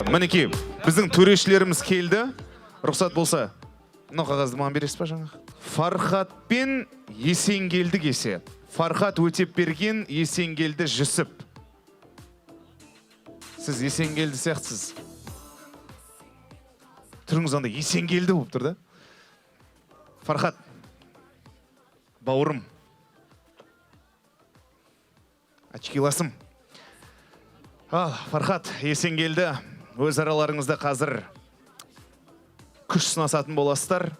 Мінекей, біздің төрешілеріміз келді. Рұқсат болса, мынау қағазды маған бересіз ба жаңа? Фархат пен Есенгелді кесе. Фархат Өтепберген, Есенгелді Жүсіп. Сіз Есенгелді сияқтысыз. Түріңіз анда Есенгелді болып тұр да? Фархат, бауырым, очкиласым. Фархат, Есенгелді, өз араларыңызда қазір күш сынасатын боласыздар.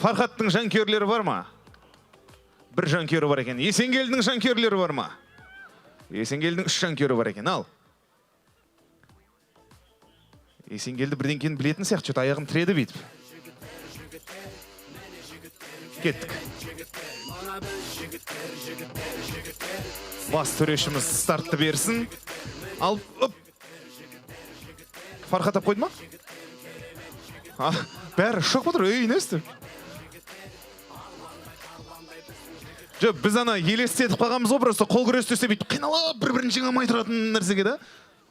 Фархаттың жанкүйерлері бар ма? Бір жанкүйері бар екен. Есенгелдің жанкүйерлері бар ма? Есенгелдің 3 жанкүйері бар екен. Ал. Есенгелді бірден кейін білетін сияқты, что-то аяғын тіреді бүйтіп. Кеттік. Бас төрешіміз стартты берсін. Ал, оп. Фархат ап қойды ма? Бәрі шоқ бұдыр, несті? Жоқ, біз ана елестетіп қалғамыз ғой, просто қол күрестесе бүйтіп қиналып, бір-бірін жеңамай тұратын нәрсеге да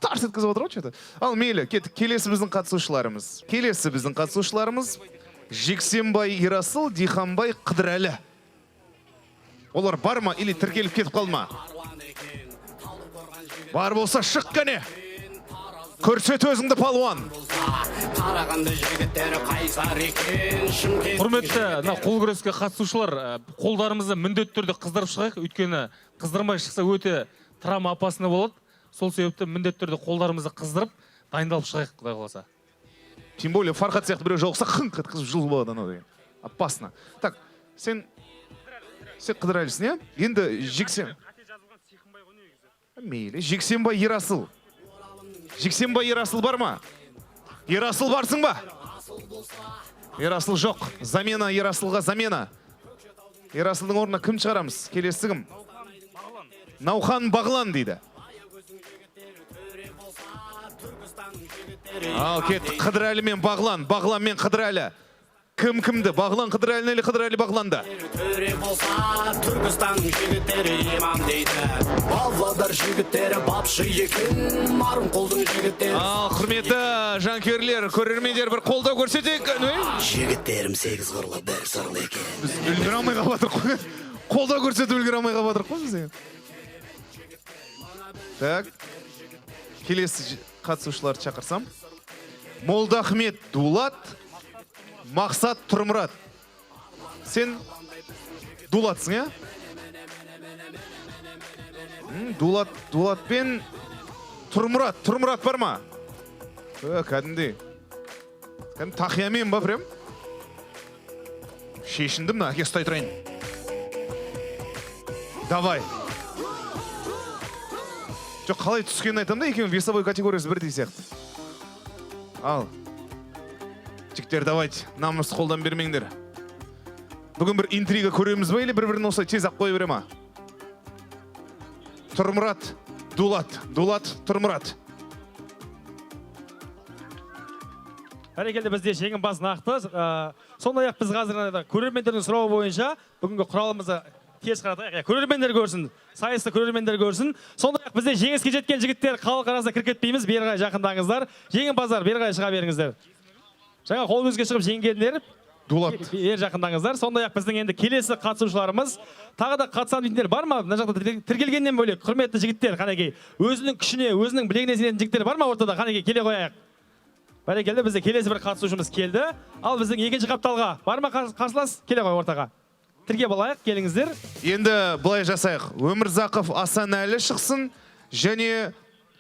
тарс еткізіп отыр ғой, что-то. Ал мейлі, кеттік, келесі біздің қатысушыларымыз. Жексенбай Ирасыл, Диханбай Қыдырәлі. Олар бар ма, или тіркеліп кетіп қалма? Бар болса шық кәне. Көрсет өзіңді палуан. Құрметті қол күреске қатысушылар, қолдарымызды міндетті түрде қыздырып шығайық, өйткені қыздырмай шықса өте травма опасны болады. Сол себепті міндетті түрде қолдарымызды қыздырып, дайындалып шығайық, Құдай қаласа. Тем более Фархат сияқты біреу жоқса қыңқ еткізіп жыл болады анау деген. Опасно. Так, сен Қыдырәлісің, е? Енді Мейлі, Жексенбай Ерасыл. Жексенбай Ерасыл бар ма? Ерасыл барсың ба? Ерасыл жоқ. Замена, Ерасылға замена. Ерасылдың орнына кім шығарамыз? Келесі кім? Наухан Бағлан дейді. Ал кетті, Қыдырәлі мен Бағлан. Бағлан мен Қыдырәлі. Кім кімді? Бағлан Қыдырәлі әлі Қыдырәлі Бағланда? Түркістан жігіттері имам дейді. Павлодар жігіттері бапшы екен, марым қолдың жігіттері. Ал құрметті жанкүйерлер, көрермендер бір қолдау көрсетейік. Жігіттерім 8 қырлы бір сырлы екен. Біз үлгіре алмай қалып қой. Қолдау көрсетіп үлгіре алмай қалып қой біз. Так. Келесі қатысушыларды шақырсам. Молдахмет Дулат, Мақсат Тұрмұрат. Сен Дулатсың, е? Дулат пен Тұрмұрат. Тұрмұрат бар ма? Кәдімдей. Тақиямен ба прям? Шешіндім на, әке ұстай тұрайын. Давай. Жоқ, қалай түскенін айтам да, екеуін весовой категориясы бірдей сияқты. Ал. Жігіттер, давайте, намысты қолдан бермеңдер. Бүгін бір интрига көреміз ба, или бір-бірін осылай тез ақ қой бере ма? Тұрмұрат, Дулат, Тұрмұрат. Бәрекелді, бізде жеңімпаз нақты. Сондай-ақ біз қазір көрермендердің сұрауы бойынша бүгінгі құралымызды тез қаратайық. Көрермендер көрсін, сайысты көрермендер көрсін. Сондай-ақ бізде жеңіске жеткен жігіттер халық арасында кіркетпейміз. Бері қарай жақындаңыздар. Жеңімпаздар, бері қарай шыға беріңіздер. Жаңа қол көзге шығып жеңгендер Дулат. Бері жақындаңыздар. Сондай-ақ біздің енді келесі қатысушыларымыз тағы да қатысам дейтіндер бар ма? Мына жақта тіркелгеннен бөлек құрметті жігіттер, қанекей өзінің күшіне, өзінің білегіне сенетін жігіттер бар ма ортада? Қанекей келе қояйық. Бәрекелді, бізде келесі бір қатысушымыз келді. Ал біздің екінші қапталға бар ма қарсылас? Келе қой ортаға. Тіркеп алайық, келіңіздер. Енді былай жасайық. Өмірзақов Асанәлі шықсын, және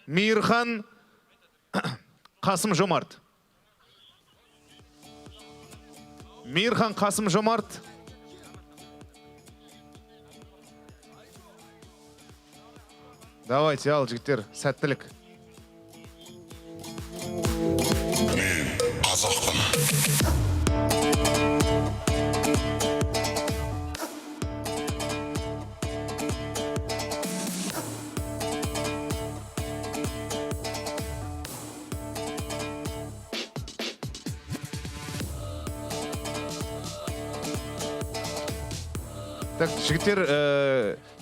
Мейірхан Қасым Жомарт. Мейірхан Қасым Жомарт. Давайте, ал жігіттер, сәттілік. Так, жігіттер,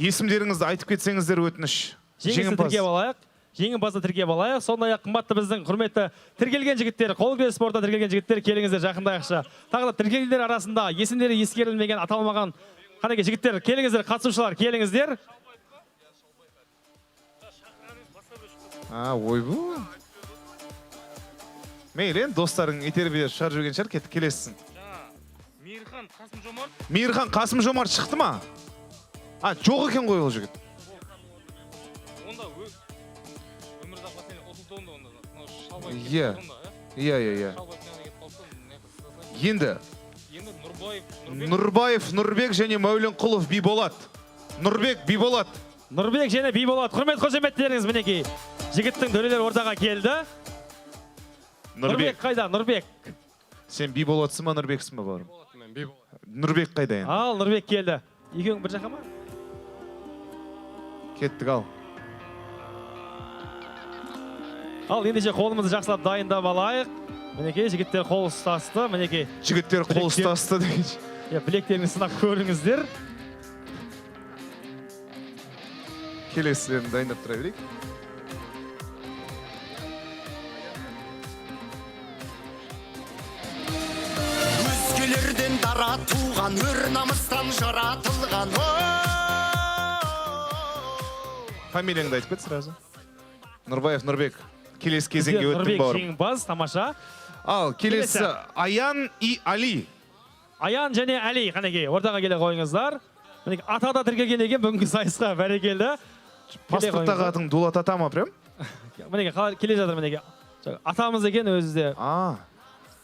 есімдеріңізді айтып кетсеңіздер өтініш. Жеңімпазды тіркеп алайық. Жеңімпазды тіркеп алайық. Сондай-ақ қымбатты біздің құрметті тіркелген жігіттер, қол күрес спортта тіркелген жігіттер, келіңіздер жақындайықшы. Тағы да тіркелгендер арасында есімдері ескерілмеген, аталмаған қанеке жігіттер, келіңіздер, қатысушылар, келіңіздер. Ойбу. Мейлі, достарың итербе шығарып жүрген шығар, кетіп келесің. Мейірхан Қасым-Жомарт. Мейірхан Қасым-Жомарт шықты ма? Жоқ екен ғой ол жігіт. Онда өмірзақ басын осылтуында онда шалбай Иә. Иә. Енді Нұрбаев, Нұрбек және Мәуленқұлов Биболат. Нұрбек, Биболат. Нұрбек және Биболат. Құрмет қошеметтеріңіз мінекей. Жігіттің төрелер ортаға келді. Нұрбек қайда? Нұрбек. Сен Биболатсың ма, Нұрбексің ба бауырым? Нұрбек қайда енді? Ал, Нұрбек келді. Екеуің бір жаққа ма? Кеттік, ал. Ал, ендеше қолымызды жақсылап дайындап алайық. Мінекей, жігіттер қол ұстасты. Мінекей. Жігіттер қол ұстасты деген. Білектеріңіз сынап көріңіздер. Келесілерін дайындап тұра берейік. Өзгелерден дара туған, өр намыстан жаратылған. Фамилияңды айтып кет сразу. Нұрбаев, Нұрбек. Келесі кезеңге өттің Нұрбек бауырым. жеңімпаз, тамаша. Ал, келесі Аян и Али. Аян және Али, қанекей, ортаға келе қойыңыздар. Мінекей, ата да тіркелген екен бүгінгі сайысқа, бәрекелді. Паспорттағы атың Дулат ата ма, прям? Мінекей, келе жатыр мінекей. Атамыз екен өзі де.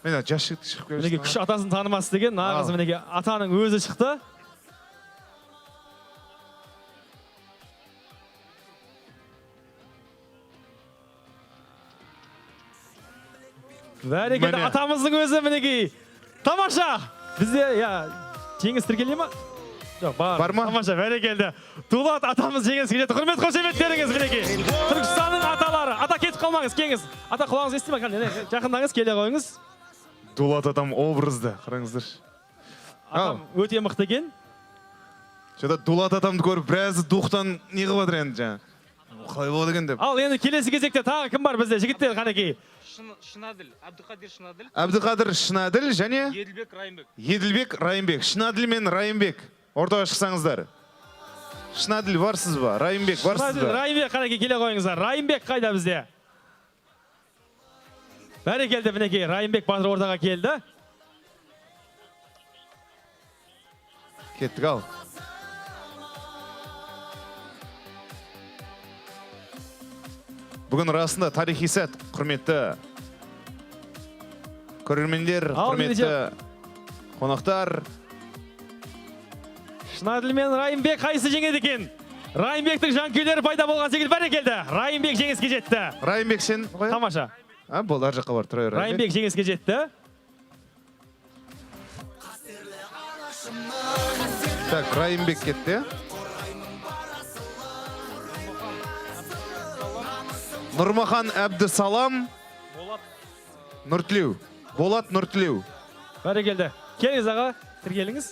Мен жас жігіт шығып келесің. Мінекей, күш атасын танымас деген, нағыз мінекей, атаның өзі шықты. Бәрекелді, атамыздың өзі мінекей. Тамаша! Бізде, жеңіс тіркеле ма? Жоқ, бар ма? Тамаша, бәрекелді. Дулат атамыз жеңіске жетті. Құрмет қошеметтеріңіз мінекей. Түркістанның аталары. Ата кетіп қалмаңыз, кеңіз. Ата құлағыңыз ести ма? Жақындаңыз, келе қойыңыз. Дулат атам образды, қараңыздар. Атам өте мықты екен. Жада Дулат атамды көріп, біразы дұқтан не қылып жатыр енді жаңа. Қалай болады екен деп. Ал енді келесі кезекте тағы кім бар бізде? Жігіттер қанекей. Шынаділ, Әбдіқадир Шынаділ. Әбдіқадыр Шынаділ және Еділбек Райымбек. Еділбек Райымбек. Шынаділ мен Райымбек. Ортаға шықсаңыздар. Шынаділ барсыз ба? Райымбек барсыз ба? Райымбек қанекей келе қойыңыздар. Райымбек қайда бізде? Бәрекелді мінекей. Райымбек батыр ортаға келді. Кеттік, ал. Бүгін расында тарихи сәт, құрметті көрермендер, құрметті қонақтар. Шынаділ мен Райымбек қайсы жеңеді екен? Райымбектің жанкүйерлері пайда болған секілді бәрекелді. Райымбек жеңіске жетті. Райымбек сен қоя? Тамаша. Болды, ар жаққа бар, тұра бер. Райымбек жеңіске жетті. Так, Райымбек кетті. Нұрмахан Әбдісалам. Нұртілеу. Болат Нұртілеу. Бәрекелді. Келіңіз аға, тіркеліңіз.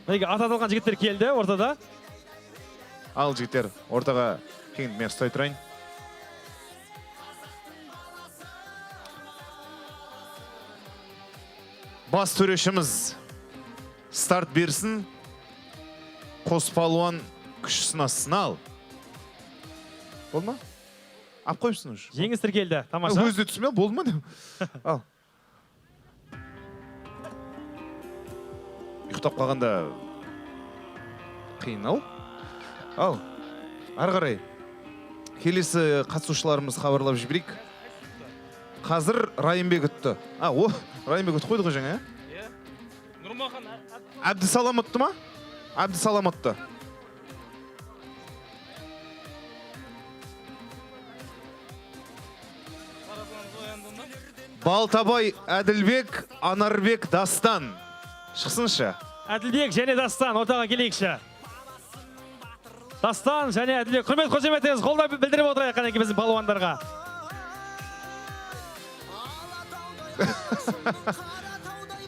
Мінекей, аты аталған жігіттер келді ортада. Ал жігіттер, ортаға кейін мен ұстай тұрайын. Бас төрешіміз старт берсін. Қос палуан күш сынасын, ал. Болды ма? Ап қойыпсың ұш. Жеңіс тіркелді, тамаша. Өзді түсіме, болды ма? Ал. Ұйықтап қалғанда қиын, ал. Ал. Ары қарай. Келесі қатысушыларымыз хабарлап жіберейік. Қазір Райымбек ұтты. Райымбек ұтты қойды ғой жаңа, Нұрмахан Әбдісалам ұтты ма? Абдисаламатты. Балтабай Әділбек, Анарбек Дастан. Шықсыншы. Әділбек және Дастан ортаға келейікші. Дастан және Әділбек, құрмет қошеметіңіз қолдау білдіріп отырайық қанеке біздің палуандарға.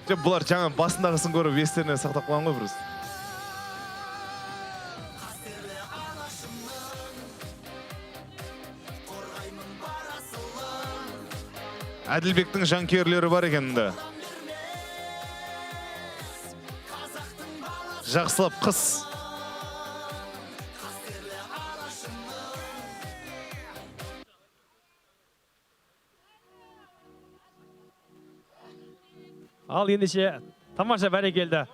Бұлар жаңа басындағысын көріп естеріне сақтап қалған ғой біріз. Әділбектің жанкерлері бар екенді. Жақсылап қыз. Ал ендеше тамаша бәрекелді.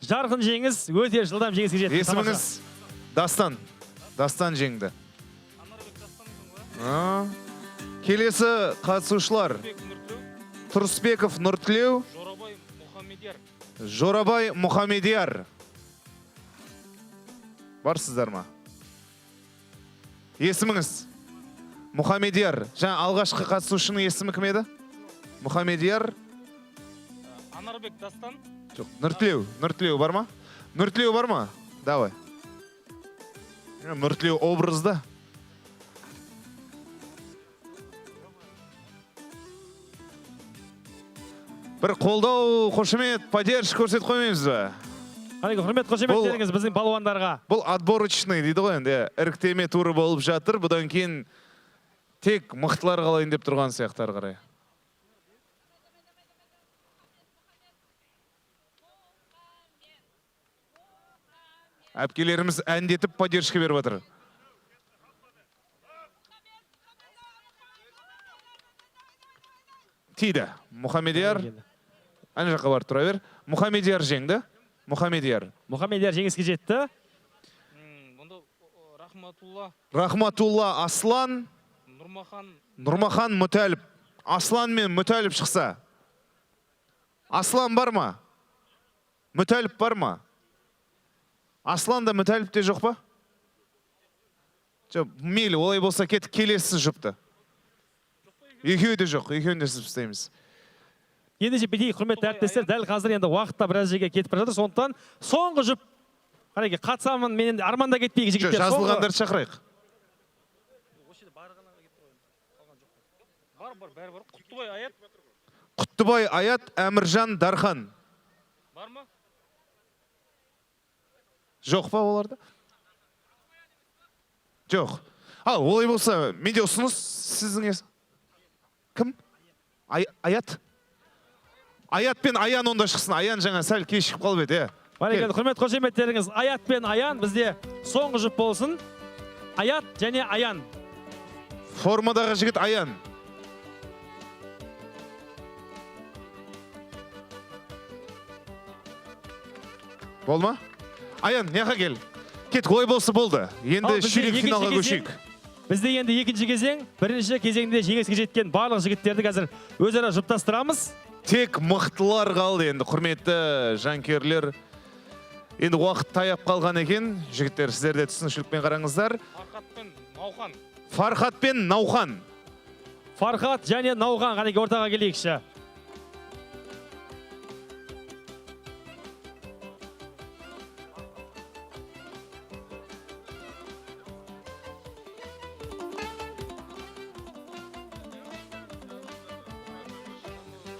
Жарқын жеңіс, өте жылдам жеңіске жетті. Есіміңіз Дастан. Дастан жеңді. Келесі қатысушылар. Тұрысбеков Нұртілеу. Жорабай Мұхамедияр. Жорабай Мұхамедияр. Барсыздар ма? Есіміңіз Мұхамедияр. Жаңа алғашқы қатысушының есімі кім еді? Мұхамедияр. Анарбек Дастан. Жоқ, Нұртілеу. Нұртілеу бар ма? Нұртілеу бар ма? Давай. Нұртілеу образда. Бір қолдау, қошемет, поддерж көрсет қоймаймыз ба? Қанеке, құрмет қошеметтеріңіз біздің палуандарға. Бұл отборочный дейді ғой енді. Іріктеме туры болып жатыр. Бұдан кейін тек мықтылар қалайын деп тұрған сияқтар қарай. Әпкелеріміз әндетіп поддержка беріп жатыр. Тиді. Мұхамедияр. Ана жаққа барып тұра бер. Мұхамедияр жеңді. Мұхамедияр. Мұхамедияр жеңіске жетті. Бұнда Рахматулла. Рахматулла Аслан. Нұрмахан Мүтәліп. Аслан мен Мүтәліп шықса. Аслан бар ма? Мүтәліп бар ма? Аслан да Мүтәліп те жоқ па? Мейлі, олай болса кетіп келесіз жұпты. Екеуі де жоқ, екеуін де сіз істейміз. Ендеше бетей құрметті әріптестер, дәл қазір енді уақытта біраз жерге кетіп бара жатыр. Сондықтан соңғы жұп, қанеке, қатысамын, мен арманда кетпейік жігіттер. Жазылғандарды шақырайық. Бәрі бар. Құттыбай Аят. Құттыбай Аят, Әміржан Дархан. Бар ма? Жоқ па оларда? Жоқ. Ал, олай болса, менде ұсыныс сіздің есі. Кім? Аят? Аят пен Аян онда шықсын. Аян жаңа сәл кешіп қалып еді. Бәрекелді, құрмет қошеметтеріңіз, Аят пен Аян бізде соңғы жұп болсын. Аят және Аян. Формадағы жігіт Аян. Болма? Аян, неға кел? Кет, олай болса болды. Енді ширек финалға көшейік. Бізде енді екінші кезең, бірінші кезеңде жеңіске жеткен барлық жігіттерді қазір өзара жұптастырамыз. Тек мықтылар қалды енді, құрметті жанкерлер. Енді уақыт таяп қалған екен. Жігіттер, сіздер де түсінушілікпен қараңыздар. Фархат пен Наухан. Фархат пен Наухан. Фархат және Наухан, қанеке ортаға келейікші.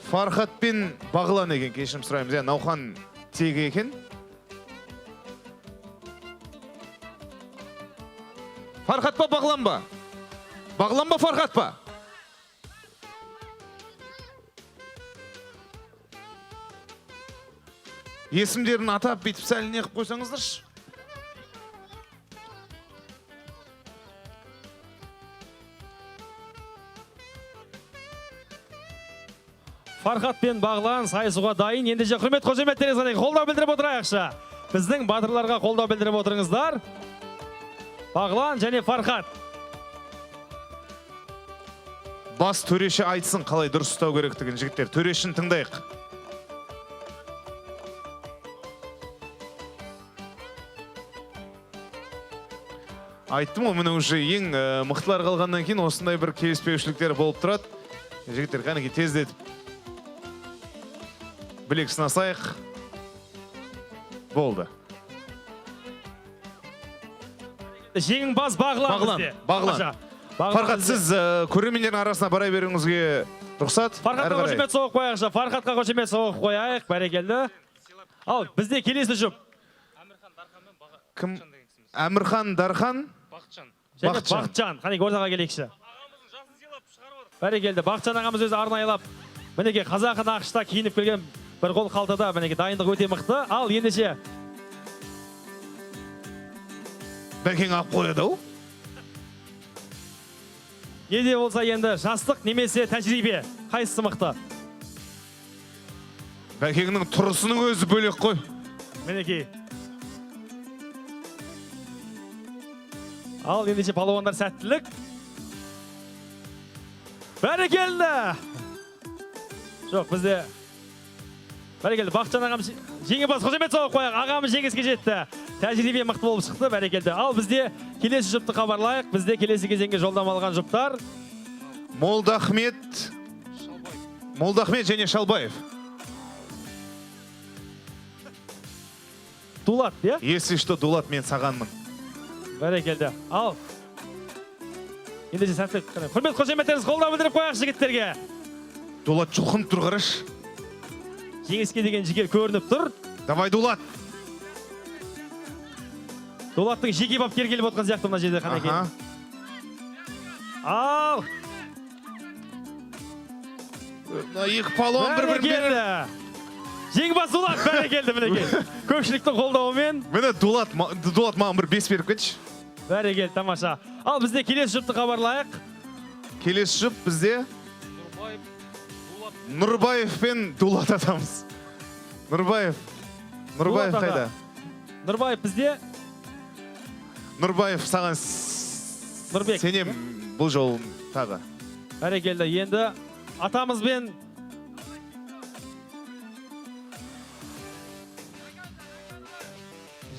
Фархат пен Бағлан екен, кешірім сұраймыз. Наухан тегі екен. Фархат па, Бағлан ба? Бағлан ба, Фархат па? Есімдерін атап, бетіп сәліне қып қойсаңыздаршы. Фархат пен Бағлан сайысуға дайын. Ендеше құрмет қошеметтеріңіз қолдау білдіріп отырайықшы. Біздің батырларға қолдау білдіріп отырыңыздар. Бағлан және Фархат. Бас төреші айтсын қалай дұрыс ұстау керектігін, жігіттер. Төрешін тыңдайық. Айттым ғой, міне уже ең мықтылар қалғаннан кейін осындай бір келіспеушіліктер болып тұрады. Жігіттер, қанекей тездетіп білек сынасайық. Болды. Жеңімпаз Бағлан бізде. Бағлан. Фархат, сіз көрермендердің арасына бара беруіңізге рұқсат. Фархатқа қошемет соғып қояйықшы. Фархатқа қошемет соғып қояйық. Бәрекелді. Ал, бізде келесі жұп. Кім? Әмірхан Дархан. Бақытжан. Және Бақытжан. Қанеке ортаға келейікші. Ағамыздың жасын сыйлап шығарып отыр. Бәрекелді. Бақытжан ағамыз өзі арнайылап. Мінеке қазақы нақышта киініп келген бір қол қалтада. Мінеке дайындық өте мықты. Ал, ендеше. Бәкең ап қояды ау. Неде болса енді жастық немесе тәжірибе. Қайсысы мықты? Бәкеңнің тұрысының өзі бөлек қой. Мінеке. Ал, ендеше палуандар сәттілік. Бәрекелді. Жоқ, бізде бәрекелді. Бақытжан ағам жеңімпаз қошемет соғып қояйық. Ағамыз жеңіске жетті. Тәжірибе мықты болып шықты. Бәрекелді. Ал, бізде келесі жұпты хабарлайық. Бізде келесі кезеңге жолдама алған жұптар. Молдахмет және Шалбаев. Дулат, иә? Если что, Дулат, мен сағанмын. Бәрекелді. Ал. Ендеше сәттілік. Құрмет қошеметтеріңіз қолдау білдіріп қояйық жігіттерге. Дулат жұлқынып тұр, қараш. Жеңіске деген жігер көрініп тұр. Давай, Дулат. Дулаттың жеке бапкері келіп отқан сияқты мына жерде қанекей. Ал. Екі палуан бір-бірін. Жеңімпаз Дулат, бәрекелді мінекей. Көпшіліктің қолдауымен. Міне Дулат маған бір 5 беріп кетші. Бәрекелді, тамаша. Ал, бізде келесі жұпты хабарлайық. Келесі жұп бізде Нұрбаев, Дулат. Нұрбаев пен Дулат атамыз. Нұрбаев қайда? Нұрбаев бізде. Нұрбаев саған Нұрбек. сенем бұл жол тағы. Бәрекелді, енді атамызбен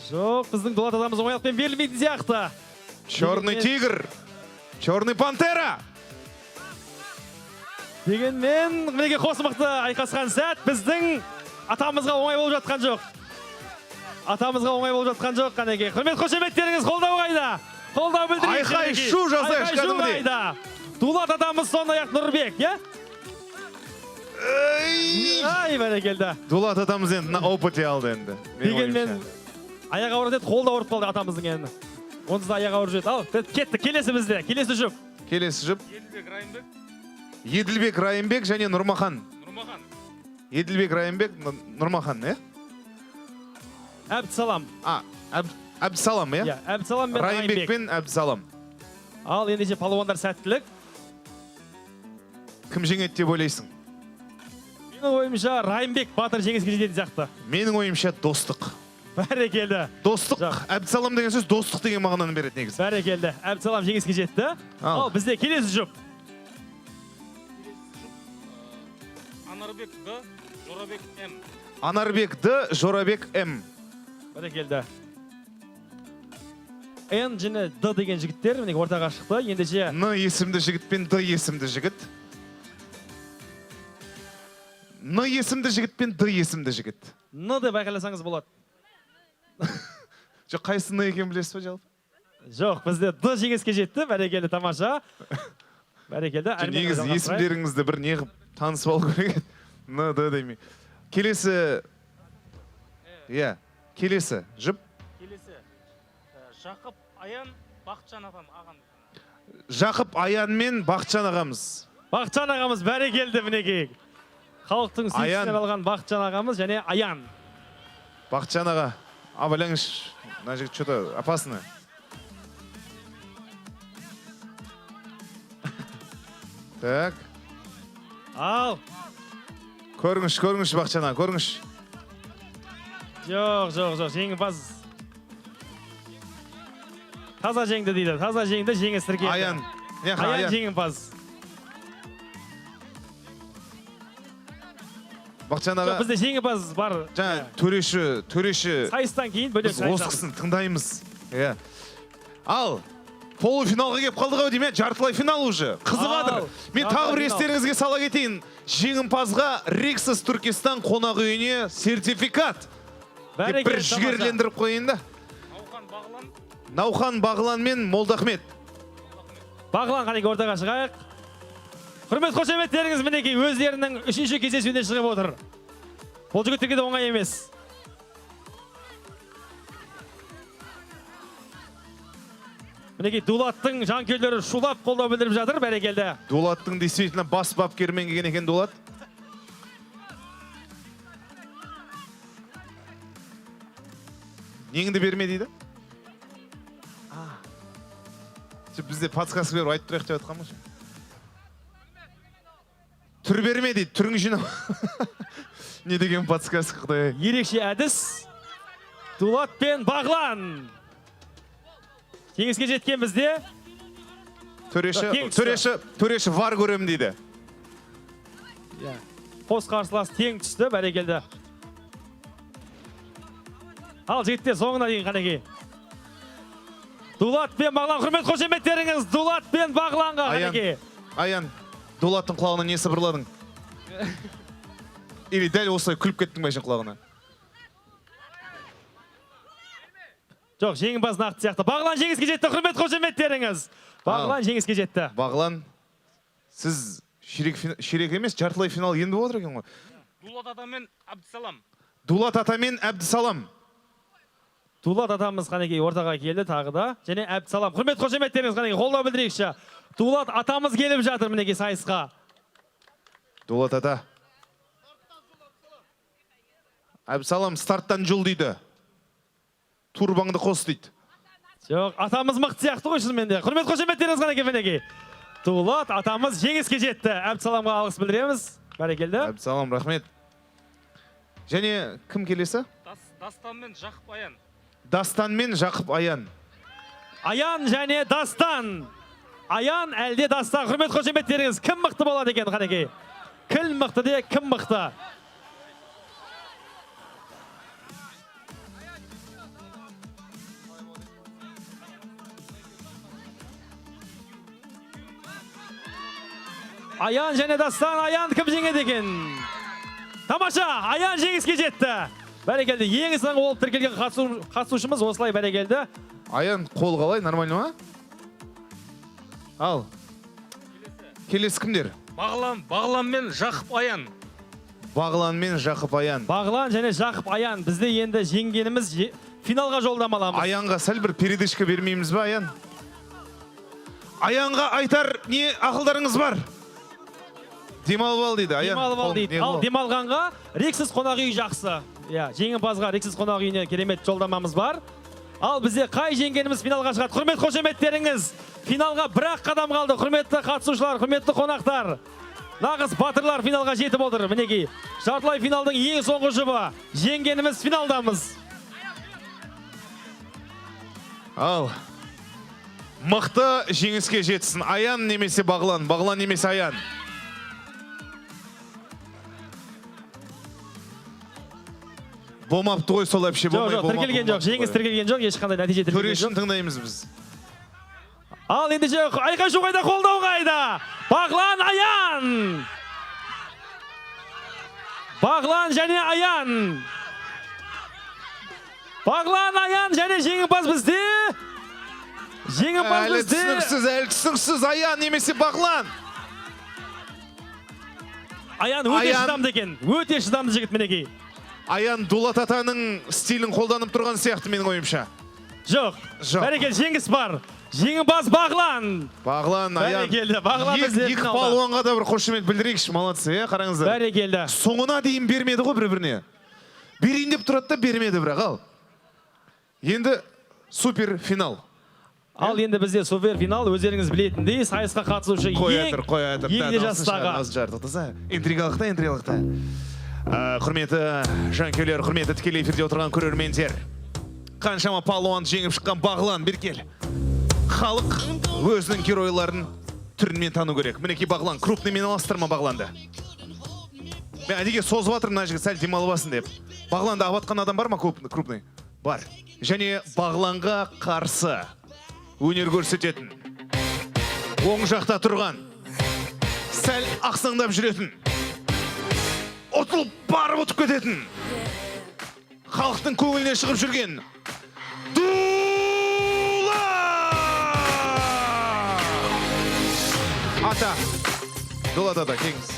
жоқ, біздің Дулат атамыз оңайлықпен берілмейтін сияқты. Черный тигр, черный пантера. Дегенмен, мінеке қос мықты айқасқан сәт біздің атамызға оңай болып жатқан жоқ. Атамызға оңай болып жатқан жоқ, қанеке. Құрмет қошеметтеріңіз қолдау қайда? Қолдау білдірейік. Айқай шу жасайық кәдімгідей. Дулат атамыз сондай-ақ Нұрбек, е? Ай, бәрекелді. Дулат атамыз енді опыте алды енді. Дегенмен, аяқ ауырып еді, қолда ауырып қалды атамыздың енді. Онсыз да аяқ ауырып еді. Ал, кетті, келесі бізде, келесі жұп. Келесі жұп. Еділбек Райымбек. Еділбек Райымбек және Нұрмахан. Нұрмахан. Еділбек Райымбек, Нұрмахан, е? Әбдісалам. Әбдісалам, е? Әбдісалам мен Райымбек Райымбек. пен Әбдісалам. Ал, ендеше палуандар сәттілік. Кім жеңеді деп ойлайсың? Менің ойымша Райымбек батыр жеңіске жететін сияқты. Менің ойымша достық. Бәрекелді. Достық, Жоқ. Әбдісалам деген сөз достық деген мағынаны береді негізі. Бәрекелді. Әбдісалам жеңіске жетті. Ал, бізде келесі жұп. Анарбек Д, Жорабек М. Анарбек Д, Жорабек М. Бәрекелді. Н және Д деген жігіттер мінеке ортаға шықты. Ендеше Н есімді жігіт пен Д есімді жігіт. Н есімді жігіт пен Д есімді жігіт. Н деп айқайласаңыз болады. Жоқ, қайсы Н екенін білесіз ба жалпы? Жоқ, бізде Д жеңіске жетті. Бәрекелді, тамаша. Бәрекелді. Негізі есімдеріңізді бір неғып танысып алу керек. Н, Д деймей. Келесі... Иә, келесі жұп. Келесі. Жақып Аян, Бақытжан ағам. Жақып Аян мен Бақытжан ағамыз. Бақытжан ағамыз бәрекелді мінекей. Халықтың сүйісінен алған Бақытжан ағамыз және Аян. Бақытжан аға, абайлаңыз, мына жігіт что-то опасно. Так. Ал. Көріңіш, Бақытжан аға, көріңіш. Жоқ, жеңімпаз. Таза жеңді дейді, таза жеңді, жеңістірген. Аян. Аян жеңімпаз. Бақытжан аға. Жоқ, бізде жеңімпаз бар. Жаңа төреші. Сайыстан кейін бөлек біз осықсын тыңдаймыз. Ал, полуфиналға кеп қалдық ау деймін, жартылай финал уже. Қызығадыр. Ал, Мен тағы бір жартылай финал. естеріңізге сала кетейін. Жеңімпазға Rixos Түркістан қонақ үйіне сертификат. Деп бір жігерлендіріп қойын да. Науқан Бағлан. Науқан Бағлан мен Молдахмет. Бағлан қанеке ортаға шығайық. Құрмет қошеметтеріңіз мінекей өздерінің 3-ші кездесуіне шығып отыр. Бұл жігіттерге де оңай емес. Мінекей Дулаттың жанкүйерлері шулап қолдау білдіріп жатыр, бәрекелді. Дулаттың действительно бас бапкермен келген екен Дулат. Неңді берме дейді? Бізде подсказка беріп айтып тұрайық деп атқан ма? Түр берме дейді, түрің жинап. Не деген подсказка құдай. Ерекше әдіс. Дулат пен Бағлан. Жеңіске жеткен бізде. Төреші вар көрем дейді. Қос қарсылас тең түсті, бәрекелді. Ал жігіттер соңына дейін қанеке. Дулат пен Бағлан, құрмет қошеметтеріңіз. Дулат пен Бағланға қанеке. Аян, Дулаттың құлағына не сыбырладың? Или дәл осылай күліп кеттің бәйшін құлағына? Жоқ, жеңімпаз нақты сияқты. Бағлан жеңіске жетті, құрмет қошеметтеріңіз. Бағлан жеңіске жетті. Бағлан, сіз ширек емес, жартылай финал енді болып отыр екен ғой. Дулат ата мен Әбдісалам. Дулат ата мен Әбдісалам. Дулат атамыз қанеке ортаға келді тағы да. Және Әбдісалам. Құрмет қошеметтеріңіз қанеке қолдау білдірейікші. Дулат атамыз келіп жатыр мінеке сайысқа. Дулат ата. Әбдісалам старттан жол дейді. Турбаңды қос дейді. Жоқ, атамыз мықты сияқты ғой шынымен де. Құрмет қошеметтеріңіз қанеке мінеке. Дулат атамыз жеңіске жетті. Әбдісаламға алғыс білдіреміз. Бәрекелді. Әбдісалам, рахмет. Және кім келесі? Дастан мен Жақып Аян. Дастан мен Жақып Аян. Аян және Дастан. Аян әлде Дастан. Құрмет қошеметтеріңіз кім мықты болады екен қанеке? Кім мықты де кім мықты? Аян және Дастан, Аян кім жеңеді екен? Тамаша, Аян жеңіске жетті. Бәрекелді, ең соңғы болып тіркелген қатысушымыз осылай бәрекелді. Аян, қол қалай, нормально ма? Ал. Келесі кімдер? Бағлан мен Жақып Аян. Бағлан мен Жақып Аян. Бағлан және Жақып Аян. Бізде енді жеңгеніміз финалға жолдамаламыз. Аянға сәл бір передышка бермейміз ба, Аян? Аянға айтар не ақылдарыңыз бар? Демалып ал дейді. Демалып ал дейді. Ал демалғанға Rixos қонақ үй жақсы. Жеңімпазға Rixos қонақ үйіне керемет жолдамамыз бар. Ал бізде қай жеңгеніміз финалға шығады? Құрмет қошеметтеріңіз. Финалға бір-ақ қадам қалды. Құрметті қатысушылар, құрметті қонақтар. Нағыз батырлар финалға жетіп отыр. Мінекей, жартылай финалдың ең соңғы жұбы. Жеңгеніміз финалдамыз. Ал. Мықты жеңіске жетсін. Аян немесе Бағлан, Бағлан немесе Аян. Болмапты ғой сол әпше болмай. Жоқ, тіркелген жоқ, жеңіс тіркелген жоқ, ешқандай нәтиже тіркелген жоқ. Төрешін тыңдаймыз біз. Ал енді жоқ, айқай-шу қайда, қолдау қайда? Бағлан, Аян! Бағлан және Аян! Бағлан, Аян және жеңімпаз бізде! Жеңімпаз бізде! Әлі түсініксіз, Аян немесе Бағлан! Аян өте шыдамды екен, өте шыдамды жігіт мінекей. Аян Дулат атаның стилін қолданып тұрған сияқты менің ойымша. Жоқ, бәрекел жеңіс бар. Жеңімпаз Бағлан. Бағлан, Аян. Бәрекелді, Бағлан бізде Екі палуанға да бір қошемет білдірейікші, молодцы, қараңыздар. Бәрекелді. Соңына дейін бермеді ғой бір-біріне. Берейін деп тұрады да бермеді бірақ, ал. Енді супер финал. Ал енді бізде супер финал, өздеріңіз білетіндей, сайысқа қатысушы егде жастағы. Интригалықта. Құрметі жанкүйерлер, құрметі тікелей эфирде отырған көрермендер. Қаншама палуан жеңіп шыққан Бағлан, Беркел. Халық өзінің геройларын түрінмен тану керек. Мінекей Бағлан, крупныймен аластырма Бағланды. Мен әдеге созып атырмын, мына жігіт сәл демалыбасын деп. Бағланды абатқан адам бар ма крупный? Бар. Және Бағланға қарсы өнер көрсететін, оң жақта тұрған, сәл ақсаңдап жүретін, ұтылып барып ұтып кететін, халықтың көңіліне шығып жүрген Дула! Ата, Дулат ата, кеңіз.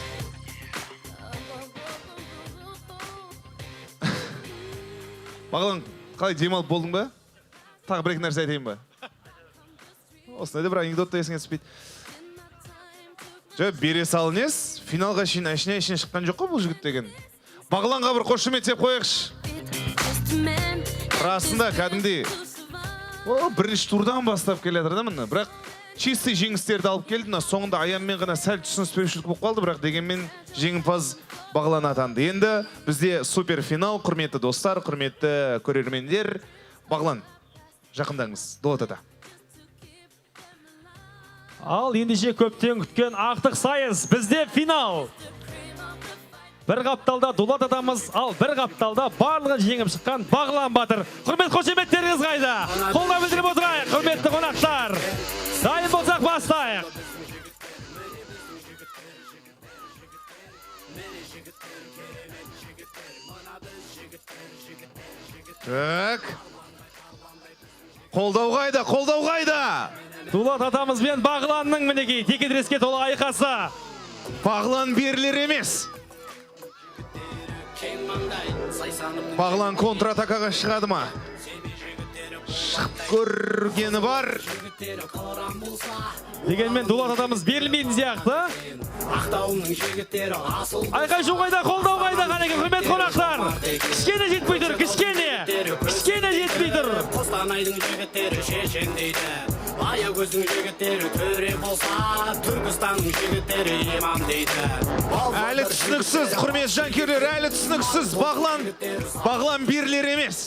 Бағлан, қалай демалып болдың ба? Тағы бір-екі нәрсе айтайын ба? Осындай да бір анекдот та есіңе түспейді. Жö, бере салынес, финалға шейін әшіне шыққан жоқ қой бұл жігіт деген. Бағланға бір қошемет деп қояқшы. Расында кәдімгідей бірінші турдан бастап келе жатыр да міне. Бірақ чистый жеңістерді алып келді. Соңында аянмен ғана сәл түсініспеушілік болып қалды, бірақ дегенмен жеңімпаз Бағлан атанды. Енді бізде супер финал, құрметті достар, құрметті көрермендер. Бағлан, жақындаңыз, Дулат ата. Ал ендеше көптен күткен ақтық сайыс, бізде финал. Бір қапталда Дулат атамыз, ал бір қапталда барлығын жеңіп шыққан Бағлан батыр. Құрмет қошеметтеріңіз қайда? Қолға білдіріп отырайық, құрметті қонақтар. Дайын болсақ бастайық. Так. Қолдау қайда, қолдау қайда? Дулат атамыз бен Бағланның мінекей текетіреске толы айқасы. Бағлан берілер емес. Бағлан контратакаға шығады ма? Шығып көргені бар. Дегенмен Дулат атамыз берілмейтін сияқты. Айқай шу қайда, қолдау қайда, қанеке, құрмет қонақтар. Кішкене жетпей тұр, кішкене жетпей тұр. Қостанайдың жігіттері шешен дейді. Аягөздің жігіттері төре болса, Түркістанның жігіттері имам дейді. Әлі түсініксіз, құрмет жанкүйерлер, әлі түсініксіз. Бағлан берілер емес.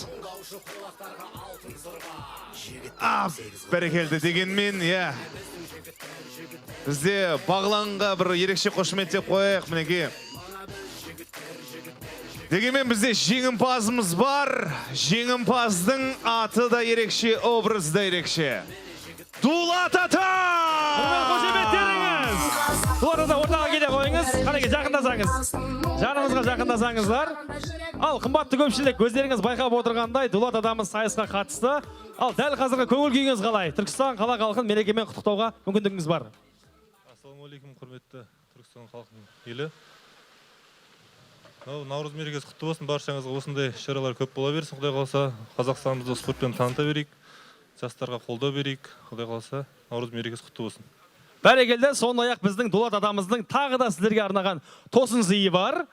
Бәрекелді, дегенмен, бізде Бағланға бір ерекше қошемет деп қояйық, мінеке. Дегенмен бізде жеңімпазымыз бар. Жеңімпаздың аты да ерекше, образ да ерекше. Дулат ата! Қошеметтеріңіз! Дулат ата ортаға келе қойыңыз. Қанеке, жақындасаңыз. Жанымызға жақындасаңыздар. Ал қымбатты көпшілік, өздеріңіз байқап отырғандай, Дулат атамыз сайысқа қатысты. Ал дәл қазіргі көңіл күйіңіз қалай? Түркістан қала халқын мерекемен құттықтауға мүмкіндігіңіз бар. Ассалаумағалейкум, құрметті Түркістан халқының елі. Наурыз мерекесі құтты болсын, баршаңызға осындай шаралар көп бола берсін. Құдай қаласа, Қазақстанымызды спортпен таныта берейік, жастарға қолдау берейік. Құдай қаласа, наурыз мерекесі құтты болсын. Бәрекелді, сондай-ақ біздің Дулат атамыздың тағы да сіздерге арнаған тосын сыйы бар.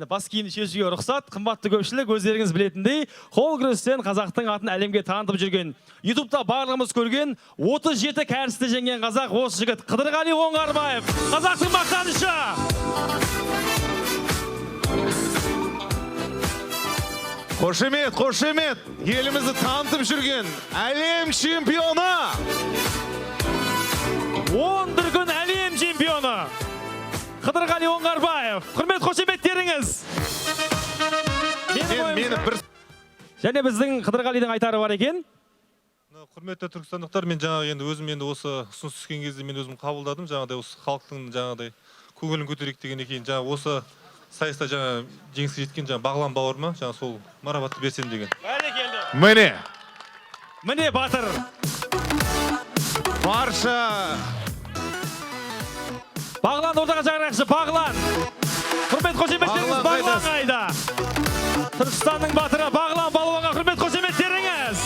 Бас киімді шешуге рұқсат. Қымбатты көпшілік, өздеріңіз білетіндей, қол күрестен қазақтың атын әлемге танытып жүрген, ютубта барлығымыз көрген 37 кәрісті жеңген қазақ осы жігіт Қыдырғали Оңғарбаев, қазақтың мақтанышы. Қошемет, қошемет, елімізді танытып жүрген әлем чемпионы. 10 дүркін әлем чемпионы Қыдырғали Оңғарбаев. Құрмет қошеметтеріңіз. Және біздің Қыдырғалидың айтары бар екен. Құрметті түркістандықтар, мен жаңағы енді өзім осы ұсыныс түскен кезде мен өзім қабылдадым. Жаңағыдай осы халықтың жаңағыдай көңілін көтерейік деген екен. Жаңа осы сайыста жаңа жеңіске жеткен жаңа Бағлан бауырыма жаңа сол марапатты берсем деген. Бәрекелді. Міне батыр. Барша. Бағлан ортаға шақырайықшы, Бағлан. Құрмет қошеметтеріңіз Бағлан қайда? Түркістанның батыры Бағлан балуанға құрмет қошеметтеріңіз.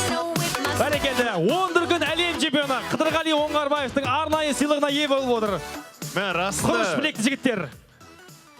Бәрекелді, 10 дүркін әлем чемпионы Қыдырғали Оңғарбаевтың арнайы сыйлығына ие болып отыр. Расында. Құрыш білекті жігіттер.